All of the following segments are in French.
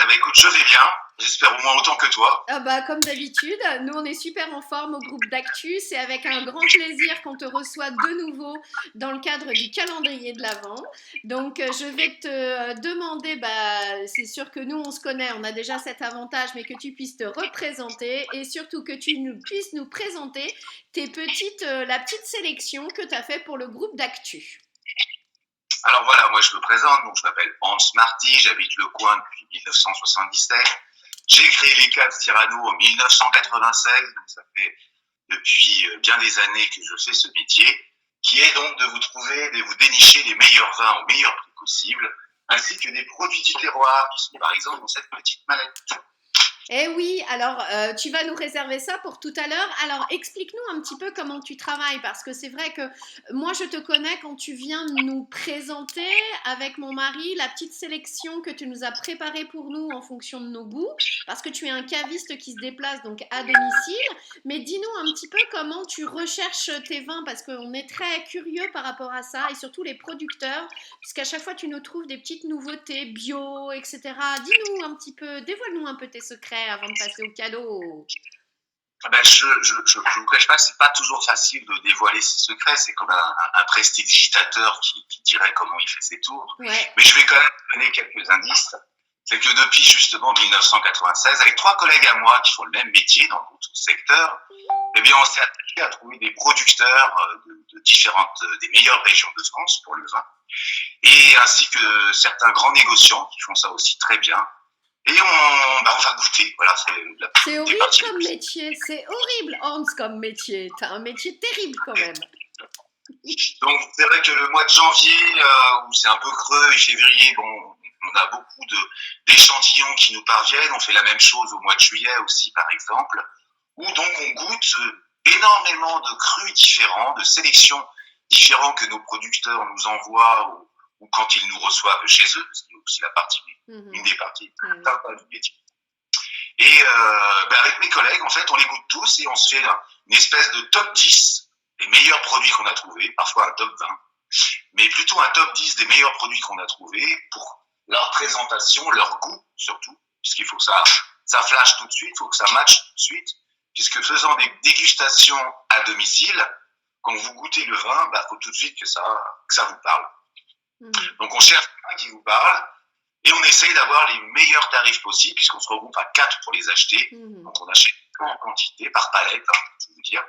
Eh ben, écoute, je vais bien. J'espère au moins autant que toi. Ah bah, comme d'habitude, nous on est super en forme au groupe d'Actu. C'est avec un grand plaisir qu'on te reçoit de nouveau dans le cadre du calendrier de l'Avent. Donc je vais te demander, bah, c'est sûr que nous on se connaît, on a déjà cet avantage, mais que tu puisses te représenter et surtout que puisses nous présenter la petite sélection que tu as fait pour le groupe d'Actu. Alors voilà, moi je me présente. Donc je m'appelle Hans Marty, j'habite Le Coin depuis 1977. J'ai créé les Caves Cyrano en 1996, donc ça fait depuis bien des années que je fais ce métier, qui est donc de vous trouver, de vous dénicher les meilleurs vins au meilleur prix possible, ainsi que des produits du terroir qui sont par exemple dans cette petite mallette. Eh oui, alors tu vas nous réserver ça pour tout à l'heure. Alors explique-nous un petit peu comment tu travailles, parce que c'est vrai que moi je te connais quand tu viens nous présenter avec mon mari la petite sélection que tu nous as préparée pour nous en fonction de nos goûts, parce que tu es un caviste qui se déplace donc à domicile. Mais dis-nous un petit peu comment tu recherches tes vins, parce qu'on est très curieux par rapport à ça, et surtout les producteurs, puisqu'à chaque fois tu nous trouves des petites nouveautés bio, etc. Dis-nous un petit peu, dévoile-nous un peu tes secrets avant de passer au cadeau. Ben, je vous cache pas que c'est pas toujours facile de dévoiler ses secrets. C'est comme un prestidigitateur qui dirait comment il fait ses tours. Ouais. Mais je vais quand même donner quelques indices. C'est que depuis justement 1996, avec trois collègues à moi qui font le même métier dans d'autres secteurs, eh bien, on s'est attaché à trouver des producteurs de différentes, des meilleures régions de France pour le vin, et ainsi que certains grands négociants qui font ça aussi très bien. Et on va goûter. Voilà, c'est la C'est des horrible parties les comme plus. métier, c'est horrible Hans comme métier. T'as un métier terrible quand même. Donc, c'est vrai que le mois de janvier, où c'est un peu creux, et février, bon, on a beaucoup d'échantillons qui nous parviennent. On fait la même chose au mois de juillet aussi, par exemple, où donc on goûte énormément de crus différents, de sélections différentes que nos producteurs nous envoient ou quand ils nous reçoivent chez eux, ce qui est aussi une des parties sympas du métier. Et avec mes collègues, en fait, on les goûte tous et on se fait une espèce de top 10 des meilleurs produits qu'on a trouvés, parfois un top 20, mais plutôt un top 10 des meilleurs produits qu'on a trouvés pour leur présentation, leur goût surtout, puisqu'il faut que ça flash tout de suite, il faut que ça matche tout de suite, puisque faisant des dégustations à domicile, quand vous goûtez le vin, il faut tout de suite que ça vous parle. Donc on cherche un vin qui vous parle, et on essaye d'avoir les meilleurs tarifs possibles, puisqu'on se regroupe à 4 pour les acheter. Donc on achète en quantité, par palette, je vais vous dire.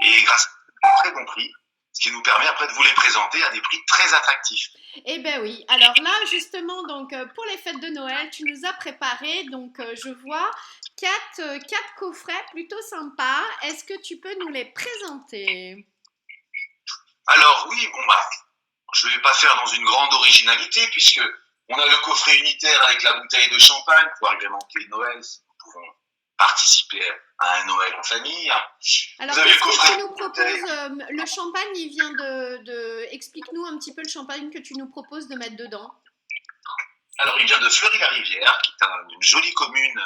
Et grâce à un très bon prix, ce qui nous permet après de vous les présenter à des prix très attractifs. Eh ben oui, alors là justement, donc pour les fêtes de Noël, tu nous as préparé, donc je vois quatre coffrets plutôt sympas. Est-ce que tu peux nous les présenter? Alors oui, je ne vais pas faire dans une grande originalité, puisque on a le coffret unitaire avec la bouteille de champagne pour agrémenter Noël, si nous pouvons participer à un Noël en famille. Alors, qu'est-ce que tu nous proposes? Le champagne, il vient Explique-nous un petit peu le champagne que tu nous proposes de mettre dedans. Alors, il vient de Fleury-la-Rivière, qui est une jolie commune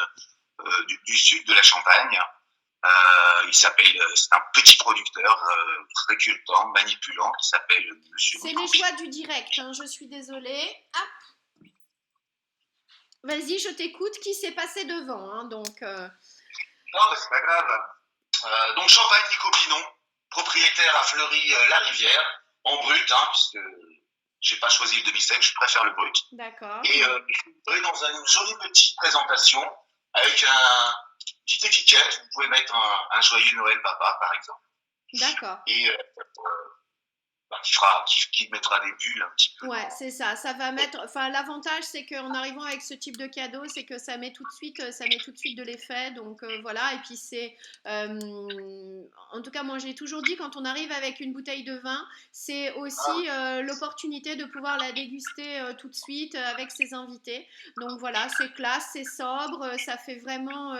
du sud de la Champagne. C'est un petit producteur très cultant, manipulant, qui s'appelle Monsieur. C'est les joies du direct, hein, je suis désolée. Hop. Vas-y, je t'écoute. Qui s'est passé devant, hein, donc. Non, mais c'est pas grave. Donc Champagne Nico Pinon, propriétaire à Fleury-la-Rivière, en brut, puisque j'ai pas choisi le demi-sec, je préfère le brut. D'accord. Et je vais dans une jolie petite présentation avec une petite étiquette. Vous pouvez mettre un joyeux Noël papa, par exemple. D'accord. Et qui mettra des bulles un petit peu. Ouais, c'est ça. Ça va mettre. Enfin, l'avantage, c'est qu'en arrivant avec ce type de cadeau, c'est que ça met tout de suite de l'effet. Donc voilà. Et puis en tout cas, moi, j'ai toujours dit, quand on arrive avec une bouteille de vin, c'est aussi l'opportunité de pouvoir la déguster tout de suite avec ses invités. Donc voilà, c'est classe, c'est sobre, ça fait vraiment.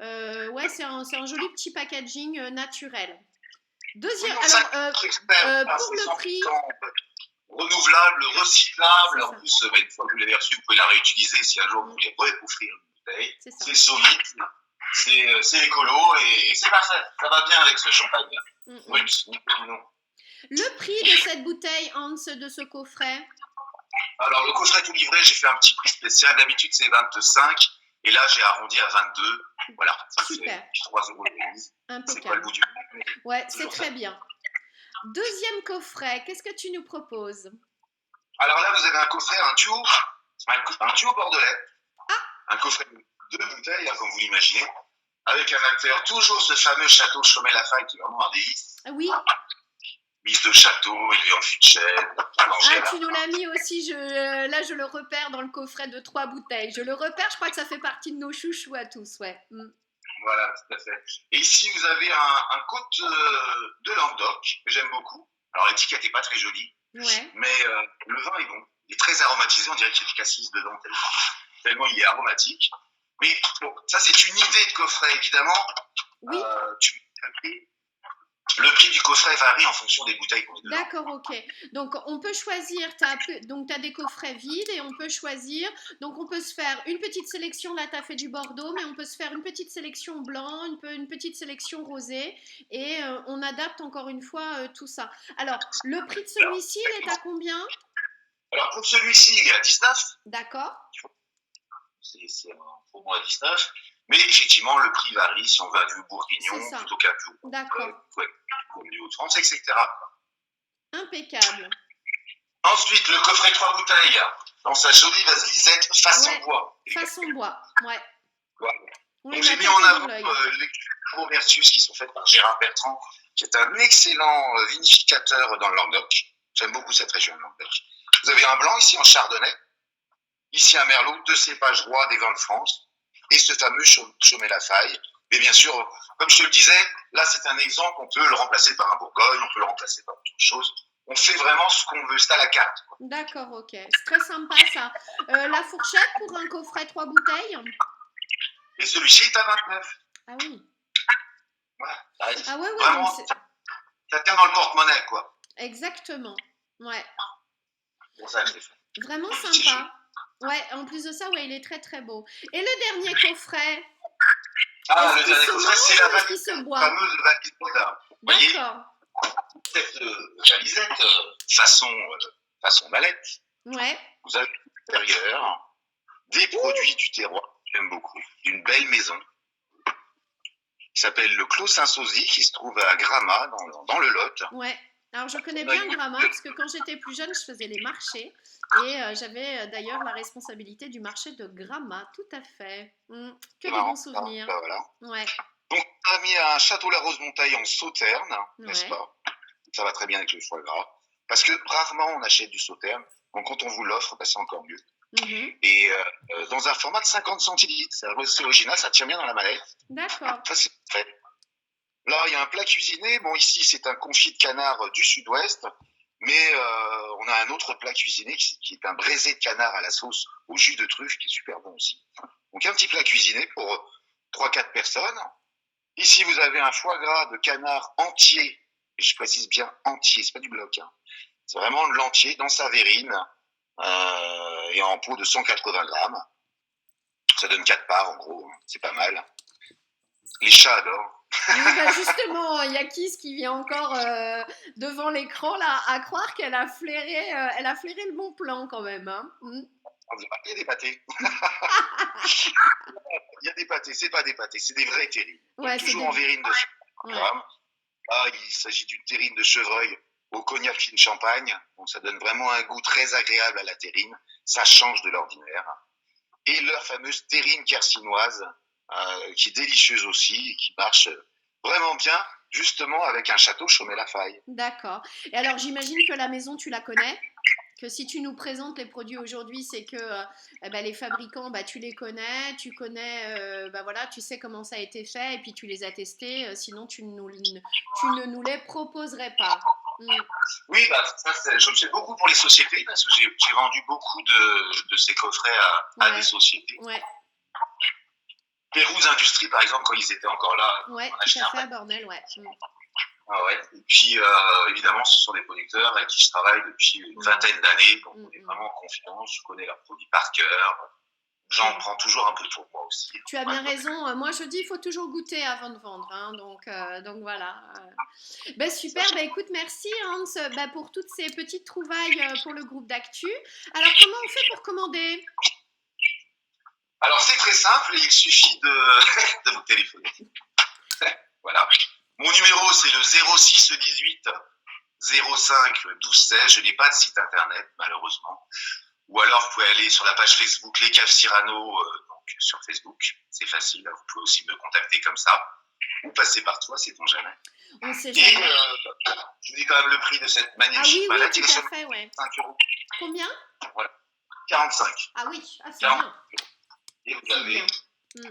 Ouais, c'est un joli petit packaging naturel. Deuxième, alors, pour le prix. Renouvelable, recyclable. En plus, une fois que vous l'avez reçu, vous pouvez la réutiliser si un jour vous voulez offrir une bouteille. C'est solide, c'est écolo et c'est parfait. Ça va bien avec ce champagne. Le prix de cette bouteille, Hans, de ce coffret? Alors, le coffret tout livré, j'ai fait un petit prix spécial. D'habitude, c'est 25. Et là, j'ai arrondi à 22. Voilà, ça Super. fait 3 € de remise. C'est pas le Impeccable. bout du monde. Ouais, c'est Toujours très ça. bien. Deuxième coffret, qu'est-ce que tu nous proposes? Alors là, vous avez un coffret, un duo bordelais. Un coffret de 2 bouteilles, comme vous l'imaginez, avec un acteur, toujours ce fameux château Chaumet-Lafaille qui est vraiment un délice. Ah oui. Mise de château, élevé en fût de chêne, allongé à Ah, la tu nous l'as mis aussi. Là, je le repère dans le coffret de 3 bouteilles. Je le repère, je crois que ça fait partie de nos chouchous à tous, ouais. Voilà, tout à fait. Et ici, vous avez un côte de Languedoc que j'aime beaucoup. Alors, l'étiquette n'est pas très jolie, Ouais. mais le vin est bon. Il est très aromatisé, on dirait qu'il y a du cassis dedans, tellement il est aromatique. Mais bon, ça, c'est une idée de coffret, évidemment. Oui. Le prix du coffret varie en fonction des bouteilles qu'on met dedans. D'accord, ok. Donc, on peut choisir, donc tu as des coffrets vides et on peut choisir. Donc, on peut se faire une petite sélection, là, tu as fait du Bordeaux, mais on peut se faire une petite sélection blanc, une petite sélection rosée et on adapte encore une fois tout ça. Alors, le prix de celui-ci, il est à combien? Alors, pour celui-ci, il est à 19. D'accord. C'est un promo à 19. Mais effectivement, le prix varie si on veut un vieux bourguignon plutôt qu'un vieux comme du Haut-de-France, etc. Impeccable. Ensuite, le coffret 3 bouteilles dans sa jolie vaselisette façon bois. Façon bois, ouais. Voilà. Donc, j'ai mis en avant les Cuvées Vertus qui sont faites par Gérard Bertrand, qui est un excellent vinificateur dans le Languedoc. J'aime beaucoup cette région de Languedoc. Vous avez un blanc ici en Chardonnay, ici un Merlot, 2 cépages rois des vins de France, et ce fameux Chaumet-Lafaille. Mais bien sûr, comme je te le disais, là c'est un exemple, on peut le remplacer par un Bourgogne, on peut le remplacer par autre chose. On fait vraiment ce qu'on veut, c'est à la carte. D'accord, ok. C'est très sympa ça. La fourchette pour un coffret 3 bouteilles? Et celui-ci est à 29. Ah oui. Voilà. Ah ouais, vraiment, ça tient dans le porte-monnaie, quoi. Exactement. Ouais. Pour ça que je l'ai fait. Vraiment sympa. Ouais, en plus de ça, ouais, il est très très beau. Et le dernier coffret? Ah, le dernier coffret, c'est la fameuse valisette. Vous voyez, cette valisette façon mallette. Ouais. Vous avez à l'intérieur des produits du terroir, j'aime beaucoup, d'une belle maison qui s'appelle le Clos Saint-Sozy, qui se trouve à Gramat, dans le Lot. Ouais. Alors, je connais bien Gramat parce que quand j'étais plus jeune, je faisais les marchés et j'avais d'ailleurs la responsabilité du marché de Gramat, tout à fait. Que des bons souvenirs. Voilà. Ouais. Donc, on a mis un Château La Rose-Montaille en Sauterne, n'est-ce pas? Ça va très bien avec le foie gras. Parce que rarement on achète du Sauterne, donc quand on vous l'offre, c'est encore mieux. Et dans un format de 50 centilitres, c'est original, ça tient bien dans la mallette. D'accord. Ça, c'est fait. Là, il y a un plat cuisiné. Bon, ici, c'est un confit de canard du sud-ouest, mais on a un autre plat cuisiné qui est un braisé de canard à la sauce au jus de truffe, qui est super bon aussi. Donc, un petit plat cuisiné pour 3-4 personnes. Ici, vous avez un foie gras de canard entier, et je précise bien entier, c'est pas du bloc, hein. C'est vraiment l'entier dans sa verrine et en pot de 180 grammes. Ça donne 4 parts, en gros, c'est pas mal. Les chats adorent. Oui, bah justement, il y a Kiss qui vient encore devant l'écran là à croire qu'elle a flairé le bon plan quand même. Hein. Il y a des pâtés. Il y a des pâtés, c'est pas des pâtés, c'est des vrais terrines. Ouais, toujours en verrine de 100 grammes. Là, il s'agit d'une terrine de chevreuil au cognac fine champagne. Donc ça donne vraiment un goût très agréable à la terrine. Ça change de l'ordinaire. Et leur fameuse terrine quercinoise, qui est délicieuse aussi et qui marche vraiment bien, justement avec un château Chaumet-Lafaille. D'accord. Et alors j'imagine que la maison, tu la connais? Que si tu nous présentes les produits aujourd'hui, c'est que les fabricants, tu les connais, tu connais, voilà, tu sais comment ça a été fait et puis tu les as testés, sinon tu ne nous les proposerais pas. Oui, ça, je fais beaucoup pour les sociétés parce que j'ai vendu beaucoup de ces coffrets à des sociétés. Ouais. Pérouse Industrie, par exemple, quand ils étaient encore là. Ouais, tout à fait, à Bornel, ouais. Ah ouais. Et puis, évidemment, ce sont des producteurs avec qui je travaille depuis une vingtaine d'années. Donc, on est vraiment en confiance. Je connais leurs produits par cœur. J'en prends toujours un peu pour moi aussi. Tu as bien raison. Moi, je dis il faut toujours goûter avant de vendre. Hein. Donc voilà. Super. Écoute, merci Hans pour toutes ces petites trouvailles pour le groupe d'actu. Alors, comment on fait pour commander? Alors, c'est très simple et il suffit de vous téléphoner. Voilà. Mon numéro, c'est le 06 18 05 12 16. Je n'ai pas de site internet, malheureusement. Ou alors, vous pouvez aller sur la page Facebook Les Caves Cyrano, donc sur Facebook. C'est facile. Vous pouvez aussi me contacter comme ça. Ou passer par toi, c'est-on jamais. On sait Et jamais. je vous dis quand même le prix de cette Ah magnifique oui, mallette. tout Il est à sur fait, ouais. 5 euros. Combien? Voilà. 45. Ah oui, c'est 40. bien. Et vous C'est avez bien. un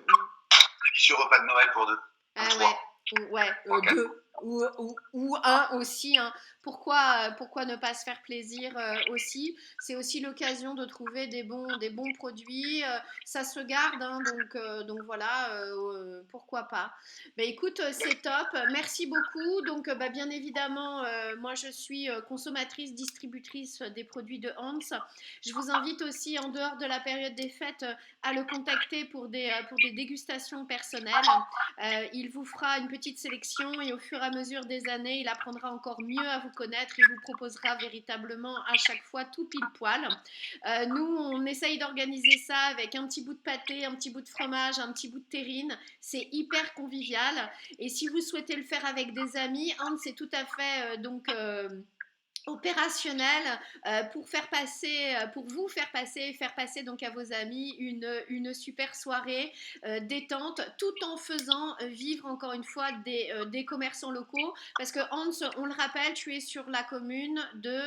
délicieux repas de Noël pour deux. Ah Trois. ouais, deux ou un aussi. Hein. Pourquoi ne pas se faire plaisir aussi? C'est aussi l'occasion de trouver des bons produits. Ça se garde, hein, donc voilà, pourquoi pas. Bah, écoute, c'est top. Merci beaucoup. Donc, bien évidemment, moi je suis consommatrice, distributrice des produits de Hans. Je vous invite aussi, en dehors de la période des fêtes, à le contacter pour des dégustations personnelles. Il vous fera une petite sélection et au fur et à mesure des années, il apprendra encore mieux à vous connaître. Il vous proposera véritablement à chaque fois tout pile poil. Nous, on essaye d'organiser ça avec un petit bout de pâté, un petit bout de fromage, un petit bout de terrine. C'est hyper convivial. Et si vous souhaitez le faire avec des amis, Hans, c'est tout à fait opérationnel pour vous faire passer donc à vos amis une super soirée détente, tout en faisant vivre encore une fois des commerçants locaux, parce que Hans, on le rappelle, tu es sur la commune de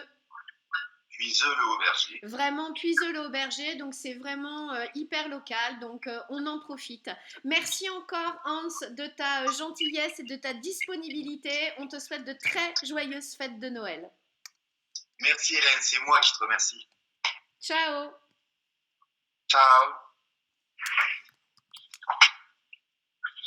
Puiseux-le-Auberger. Vraiment Puiseux-le-Auberger, donc c'est vraiment hyper local, donc on en profite. Merci encore Hans de ta gentillesse et de ta disponibilité. On te souhaite de très joyeuses fêtes de Noël. Merci Hélène, c'est moi qui te remercie. Ciao. Ciao.